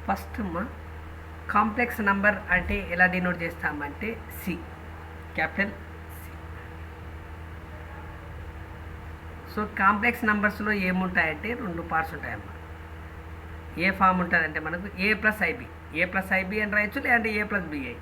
First complex number అంటే ఎలా denote చేస్తామంటే C, capital C. So complex నంబర్స్లో ఏముంటాయంటే రెండు పార్ట్స్ ఉంటాయమ్మా. ఏ ఫామ్ ఉంటుందంటే మనకు A plus I B, A plus I B అని రాయొచ్చు, లేదంటే ఏ ప్లస్ బిఐ.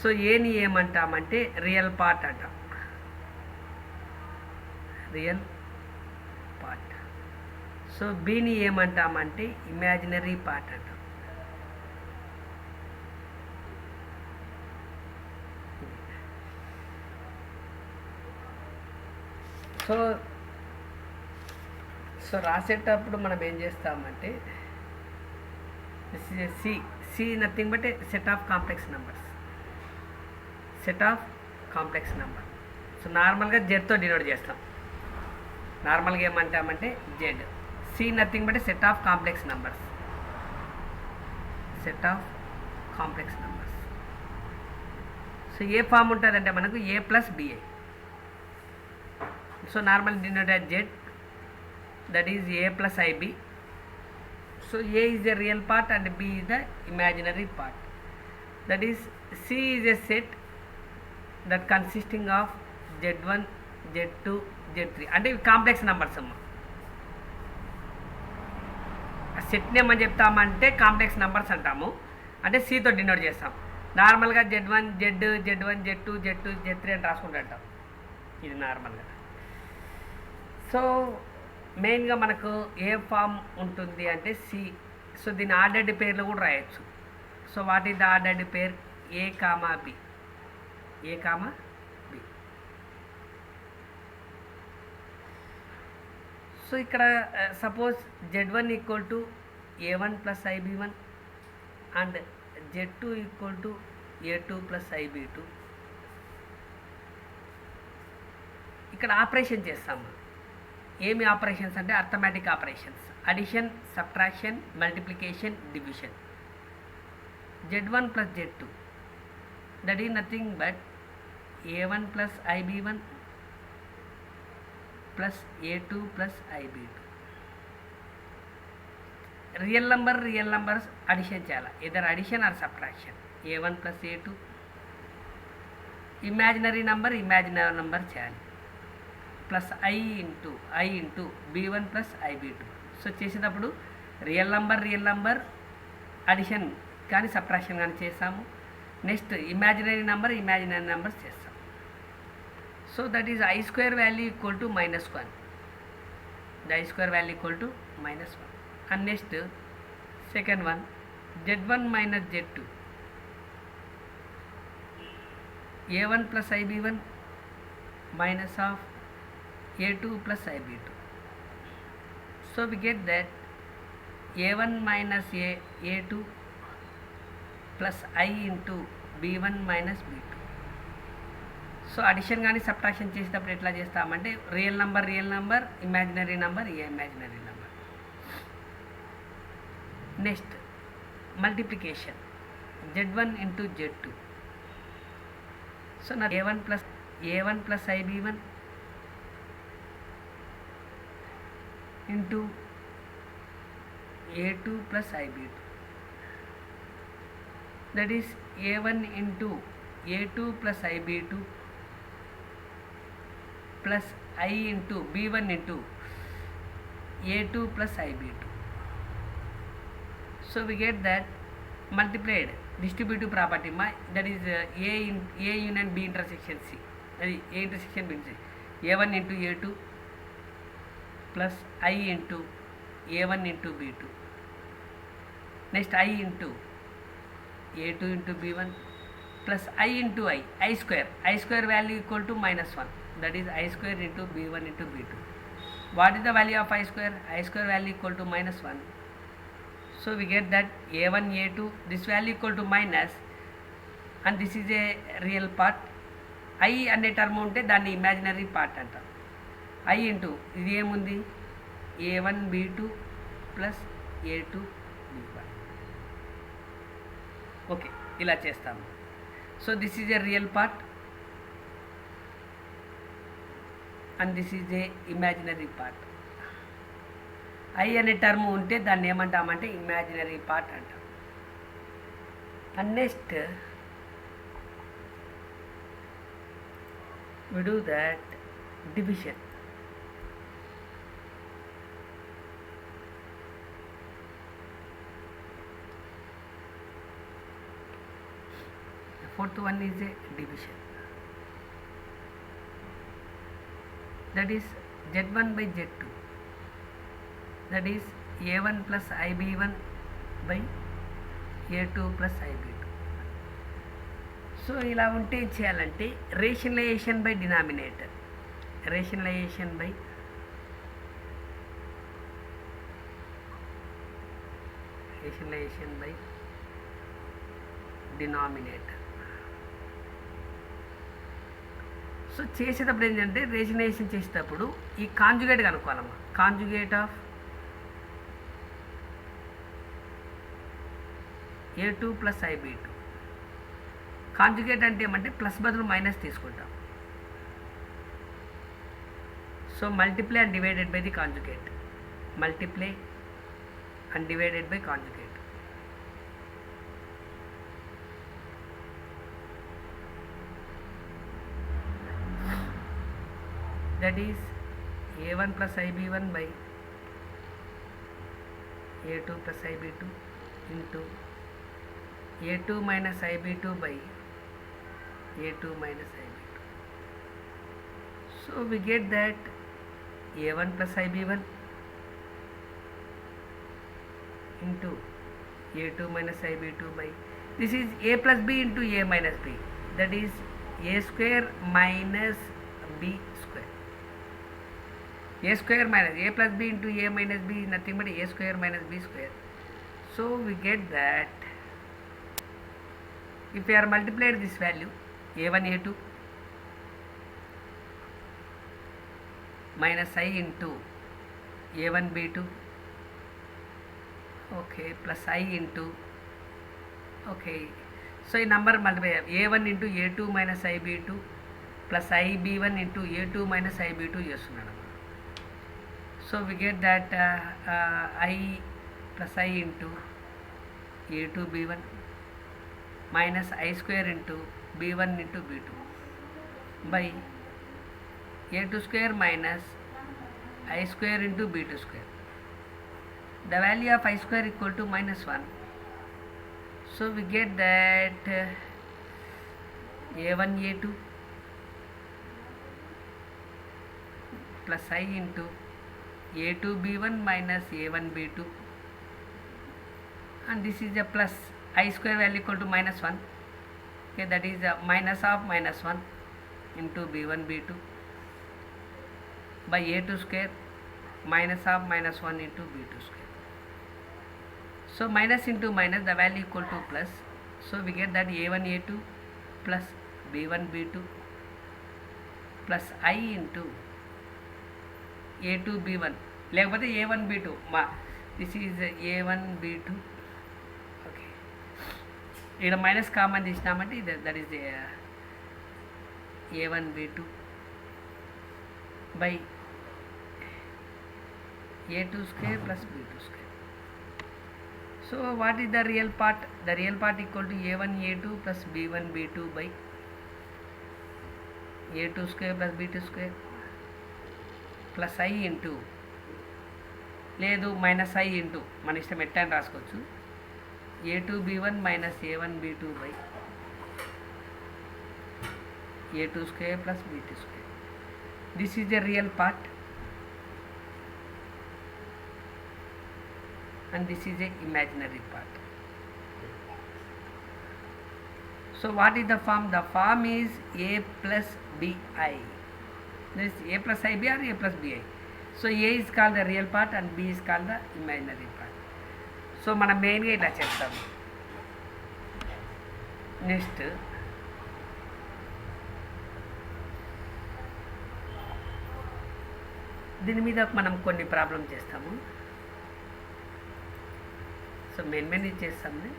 సో ఏని ఏమంటామంటే రియల్ పార్ట్ అంటాం, రియల్ పార్ట్. సో బిని ఏమంటామంటే ఇమాజినరీ పార్ట్ అంటాం. సో సో రాసేటప్పుడు మనం ఏం చేస్తామంటే C, C nothing but set of complex numbers, set of complex number. So నార్మల్గా జెడ్తో డినోట్ చేస్తాం. నార్మల్గా ఏమంటామంటే Z. C nothing but set of complex numbers, set of complex numbers. So ఏ ఫామ్ ఉంటుందంటే మనకు A plus B I. So normal denote as z, that is a plus ib. So a is the real part and b is the imaginary part. That is c is a set that consisting of z1, z2, z3. అంటే ఇవి complex numbers అమ్మ. Set name అని చెప్తామంటే complex numbers అంటాము, అంటే సితో denote చేస్తాం. నార్మల్గా z1, z1, z2, z2, z3 అని రాసుకుంటాం. ఇది నార్మల్గా. సో మెయిన్గా మనకు ఏ ఫామ్ ఉంటుంది అంటే సి. సో దీని ఆర్డర్డ్ పేర్లు కూడా రాయొచ్చు. So what is the ordered pair? A comma B, A comma B. So ఇక్కడ suppose z1 equal to a1 plus ib1 and z2 equal to a2 plus ib2. ఇక్కడ operation చేస్తాము. ఏమి operations అంటే arithmetic operations, addition, subtraction, multiplication, division. z1 plus z2 that is nothing but a1 plus ib1 plus a2 plus ib2. Real numbers addition చేయాలి, either addition or subtraction. a1 plus a2. Imaginary number చేయాలి, plus I into b1 plus ib2. So చేసేటప్పుడు real number addition కానీ subtraction కానీ చేస్తాము. Next imaginary numbers చేస్తాం. So that is I square value equal to -1, the I square value equal to -1. And next second one z1 minus z2, a1 plus ib1 minus of a2 plus ib2. So we get that a1 minus a2 plus i into b1 minus b2. So addition కానీ subtraction చేసేటప్పుడు ఎట్లా చేస్తామంటే real number imaginary number imaginary number. Next multiplication z1 into z2. So నా a1 plus ib1 into a2 plus ib2. That is a1 into a2 plus ib2 plus I into b1 into a2 plus ib2. So we get that multiplied distributive property, that is a union b intersection c, that is a intersection b intersection a1 into a2 plus I into a1 into b2. Next I into a2 into b1 plus I into I square value equal to -1, that is I square into b1 into b2. What is the value of I square? I square value equal to -1. So we get that a1 a2 this value equal to minus, and this is a real part. I అనే term ఉంటే దాన్ని imaginary part అంటాం. I into ఇది ఏముంది a1 b2 plus a2 b1. Okay, ఇలా చేస్తాము. So this is a real part and this is a imaginary part. I అనే term ఉంటే దాన్ని ఏమంటామంటే ఇమాజినరీ పార్ట్ అంటాం. And next we do that division. The fourth one is a division. That is Z1 by Z2. That is A1 plus IB1 by A2 plus IB2. So ఇలా ఉంటే ఏం చేయాలంటే rationalization by denominator, rationalization by denominator. So చేసేటప్పుడు ఏంటంటే rationalization చేసేటప్పుడు ఈ conjugate కనుక్కోవాలమ్మా. Conjugate of A2 plus IB2. Conjugate అంటే ఏమంటే ప్లస్ బదులు మైనస్ తీసుకుంటాం. So multiply and divided by the conjugate, multiply and divided by conjugate. That is A1 plus IB1 by A2 plus IB2 into A2 minus IB2 by A2 minus IB2. So we get that A1 plus IB1 into A2 minus IB2 by, this is A plus B into A minus B, that is A square minus B square. A square minus A plus B into A minus B is nothing but A square minus B square. So we get that if we are multiplied this value A1 A2 minus I into A1 B2, okay, plus I into, okay, so ఈ number multiply A1 into A2 minus IB2 plus IB1 into A2 minus IB2 చేస్తున్నాను. So we get that I plus I into A2 B1 minus I square into B1 into B2 by A2 square minus I square into B2 square. The value of I square equal to minus 1. So we get that A1 A2 plus I into A2 B1 minus A1 B2, and this is a plus I square value equal to minus 1. Okay, that is minus of minus 1 into B1 B2 by A2 square minus of minus 1 into B2 square. So minus into minus, the value equal to plus. So we get that A1 A2 plus B1 B2 plus I into A2 B1 లేకపోతే A1 B2. This is A1 B2. ఇక్కడ minus common తీసినామంటే ఇది that is A1 B2 by A2 square plus B2 square. So what is the real part? The real part equal to A1 A2 plus B1 B2 by A2 square plus B2 square plus I into, లేదు minus I into, మన ఇష్టం ఎట్టా అని రాసుకోవచ్చు, A2 B1 minus A1 B2 by A2 square plus B2 square. This is the real part and this is the imaginary part. So what is the form? The form is A plus BI. This is A plus IB or A plus BI. So A is called the real part and B is called the imaginary part. So మనం మెయిన్గా ఇలా చేస్తాం. Next దీని మీద మనం కొన్ని problem చేస్తాము. So main చేస్తాము.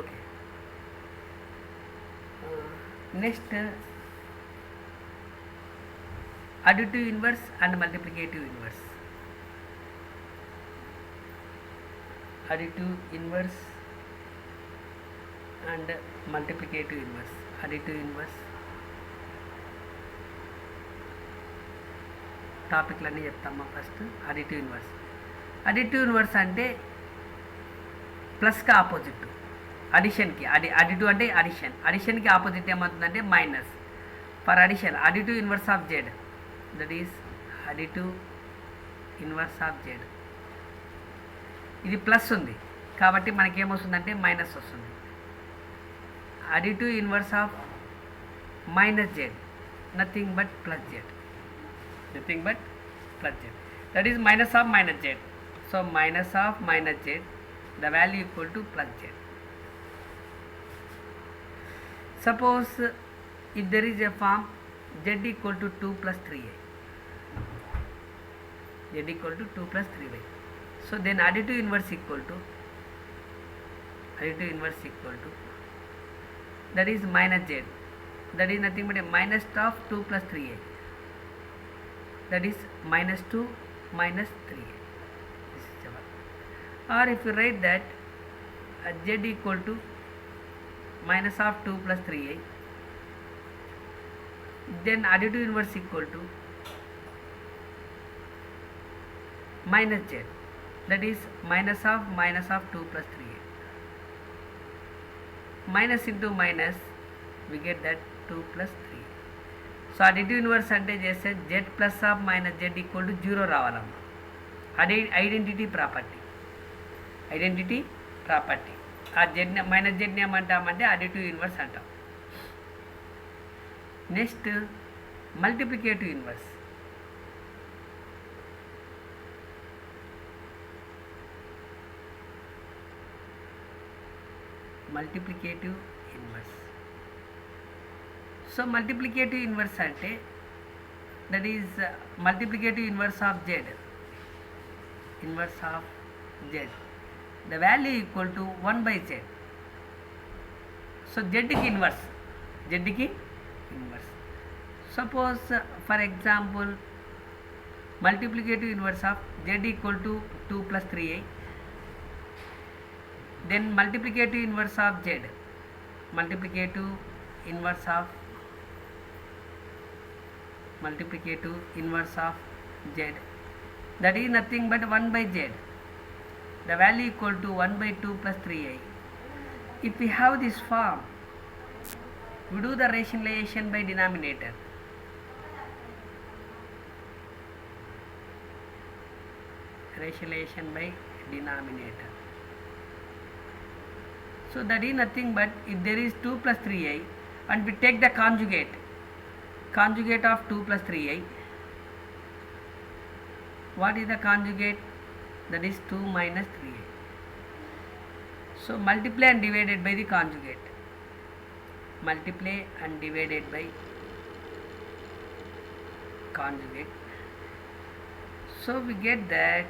Okay. Next, additive inverse and multiplicative inverse. Additive inverse and multiplicative inverse. Additive inverse టాపిక్లన్నీ చెప్తామా. ఫస్ట్ అడిటివ్ ఇన్వర్స్ అంటే ప్లస్కి ఆపోజిట్, అడిషన్కి. అడిటివ్ అంటే అడిషన్కి ఆపోజిట్ ఏమవుతుందంటే minus. For addition, additive inverse of Z, that is additive inverse of Z. ఇది plus ఉంది కాబట్టి మనకేమొస్తుందంటే minus వస్తుంది. Additive inverse of minus Z, nothing but plus Z. That is minus of minus z. So minus of minus z, the value equal to plus z. Suppose if there is a form z equal to 2 plus 3a, z equal to 2 plus 3y. So then additive inverse equal to that is minus z, that is nothing but a minus of 2 plus 3a, that is minus 2 minus 3a. This is our. Or if you write that z equal to minus of 2 plus 3a, then additive inverse equal to minus z, that is minus of 2 plus 3a. Minus into minus, we get that 2 plus 3a. So additive inverse అంటే చేస్తే Z plus of minus Z equal to 0 రావాలమ్మా. Identity property. ఆ Z minus జెడ్ని ఏమంటామంటే additive inverse అంటాం. Next multiplicative inverse. So multiplicative inverse ante, that is multiplicative inverse of z, the value equal to 1 by z. So z ki inverse. Suppose for example multiplicative inverse of z equal to 2 plus 3a, then multiplicative inverse of z, that is nothing but 1 by z, the value equal to 1 by 2 plus 3a. If we have this form, we do the rationalization by denominator. So that is nothing but if there is 2 plus 3a and we take the conjugate of 2 plus 3a, what is the conjugate? That is 2 minus 3a. So multiply and divided by the conjugate. So we get that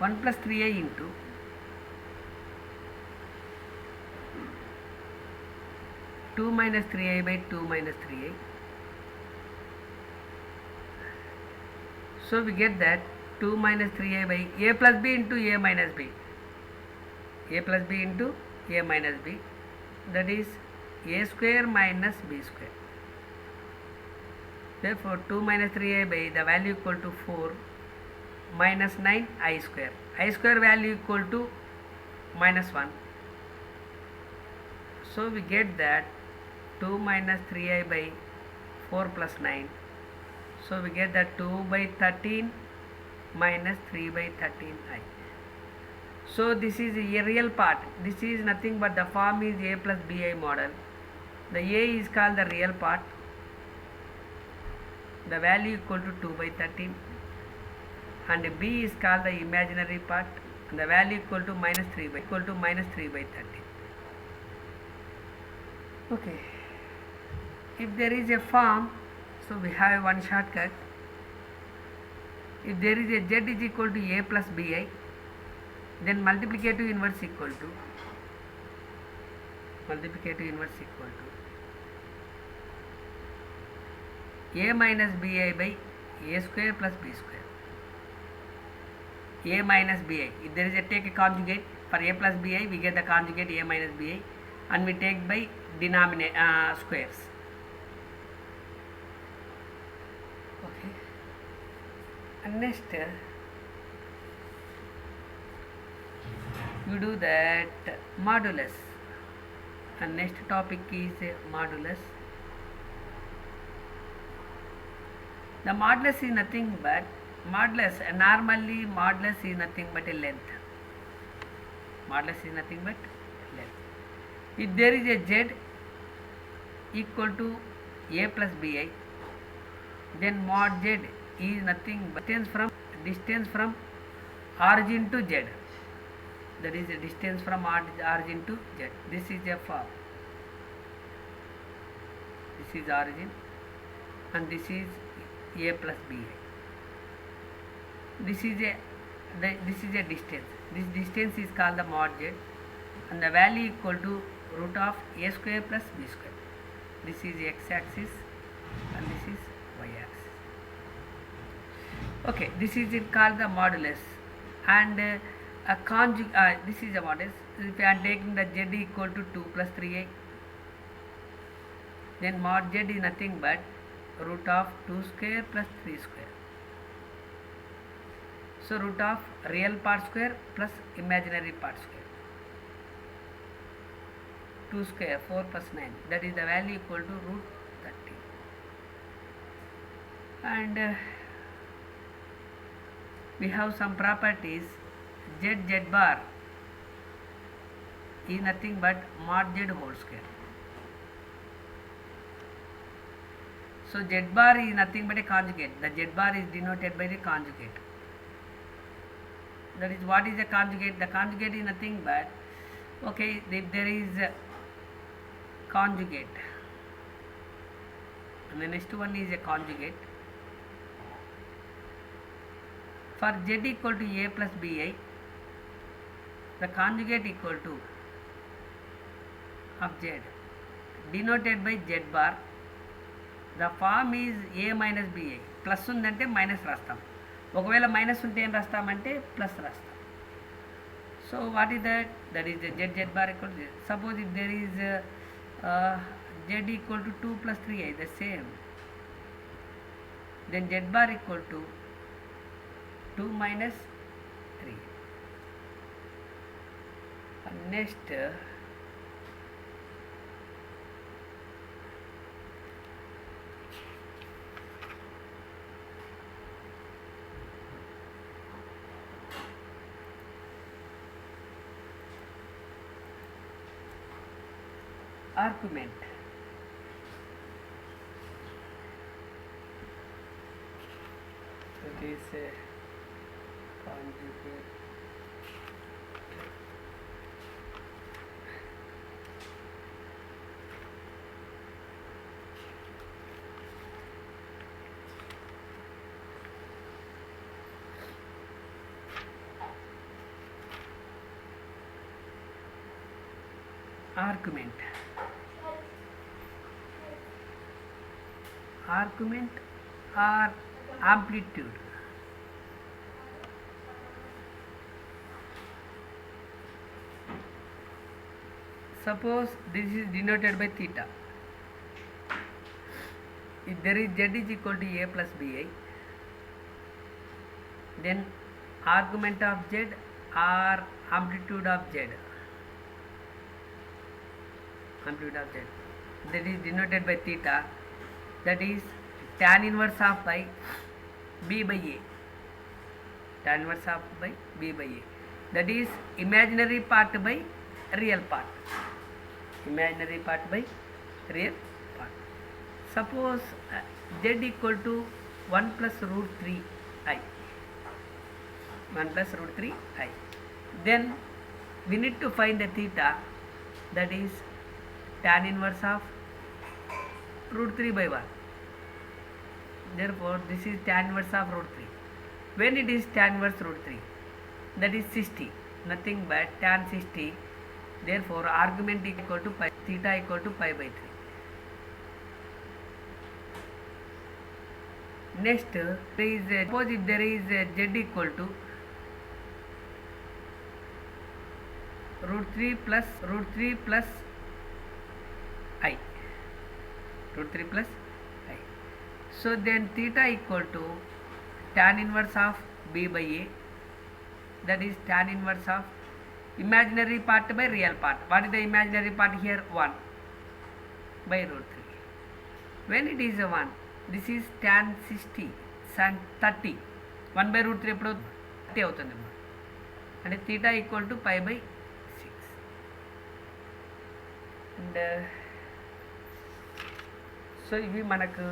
one plus 3a into 2 minus 3a by 2 minus 3a. So we get that 2 minus 3a by a plus b into a minus b. That is a square minus b square. Therefore 2 minus 3a by the value equal to 4 minus 9 I square. I square value equal to minus 1. So we get that 2 minus 3i by 4 plus 9. So we get that 2 by 13 minus 3 by 13i. So this is a real part. This is nothing but the form is a plus bi model. The a is called the real part. The value equal to 2 by 13. And b is called the imaginary part. And the value equal to minus 3 by 13. Okay. if there is a form, so we have one shortcut. If there is a z is equal to a plus bi, then multiplicative inverse equal to a minus bi by a square plus b square. A minus bi. If there is a take a conjugate for a plus bi, we get the conjugate a minus bi, and we take by denominator squares. Okay. And next you do that modulus. And next topic is modulus. The modulus is nothing but normally modulus is nothing but a length. Modulus is nothing but length. If there is a z equal to a plus bi, then mod z is nothing but distance from origin to z. That is the distance from origin to z. This is a form. This is origin, and this is a plus bi. This is a distance. This distance is called the mod z, and the value equal to root of a square plus b square. This is x-axis, and this is y-axis. Okay, this is called the modulus, and a conjugate. This is a modulus. If I am taking the z equal to 2 plus 3a, then mod z is nothing but root of 2 square plus 3 square. So root of real part square plus imaginary part square. 2 square 4 plus 9. That is the value equal to root 30. And we have some properties. Z bar is nothing but mod z whole square. So z bar is nothing but a conjugate. The z bar is denoted by the conjugate. That is, what is the conjugate? The conjugate is nothing but, okay, if there is a conjugate, and the next one is a conjugate. For z equal to a plus bi, the conjugate equal to of z denoted by z bar. The form is a minus bi. Plus undante minus rastam. ఒకవేళ minus ఉంటే ఏం రాస్తామంటే plus రాస్తాం. So what is that? That is z bar equal to z. Suppose if there is z equal to 2 plus 3i, the same, then z bar equal to 2 minus 3. And next argument. It is a conjugate. Argument or amplitude. Suppose this is denoted by theta. If there is z is equal to a plus bi, then argument of z or amplitude of z. That is denoted by theta. That is tan inverse of by b by a. Tan inverse of by b by a. That is imaginary part by real part. Imaginary part by real part. Suppose z equal to 1 plus root 3i. 1 plus root 3i. Then we need to find the theta. That is tan inverse of root 3 by 1. Therefore, this is tan inverse of root 3. When it is tan inverse root 3, that is 60, nothing but tan 60. Therefore, argument equal to pi, theta equal to pi by 3. Next, suppose if there is z equal to root 3 plus I, root 3 plus I. So then theta equal to tan inverse of b by a, that is tan inverse of imaginary part by real part. What is the imaginary part here? 1 by root 3. When it is a 1, this is tan 60, tan 30. 1 by root 3 ఎప్పుడు 30 అవుతుంది అంటే theta equal to pi by 6. And so ఇవి మనకు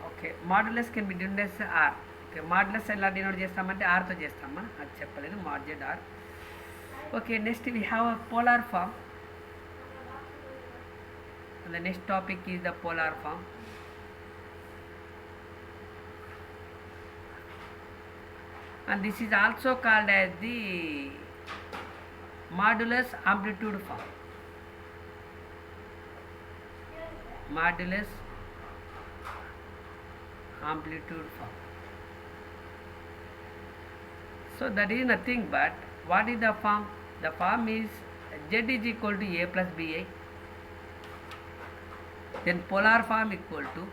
okay modulus can be denoted as r. Okay modulus ఎలా denote చేస్తామంటే r తో చేస్తామా, అది చెప్పలేదు, mod z r. Okay, next we have a polar form. And the next topic is the polar form. And this is also called as the modulus amplitude form. Modulus amplitude form. So that is nothing but, what is the form? The form is z is equal to a plus bi. Then polar form equal to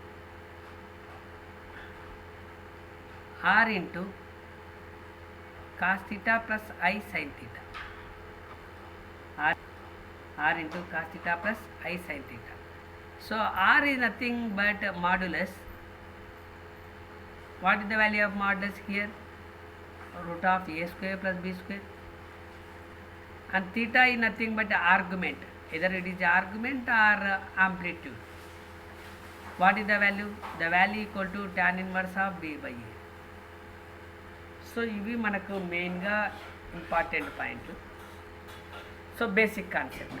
r into cos theta plus I sin theta. R into cos theta plus I sin theta. So r is nothing but modulus. What is the value of modulus here? Root of a square plus b square. And theta is nothing but argument. Either it is argument or amplitude. What is the value? The value equal to tan inverse of b by a. So ఇవి మనకు మెయిన్గా important పాయింట్లు. So basic concept.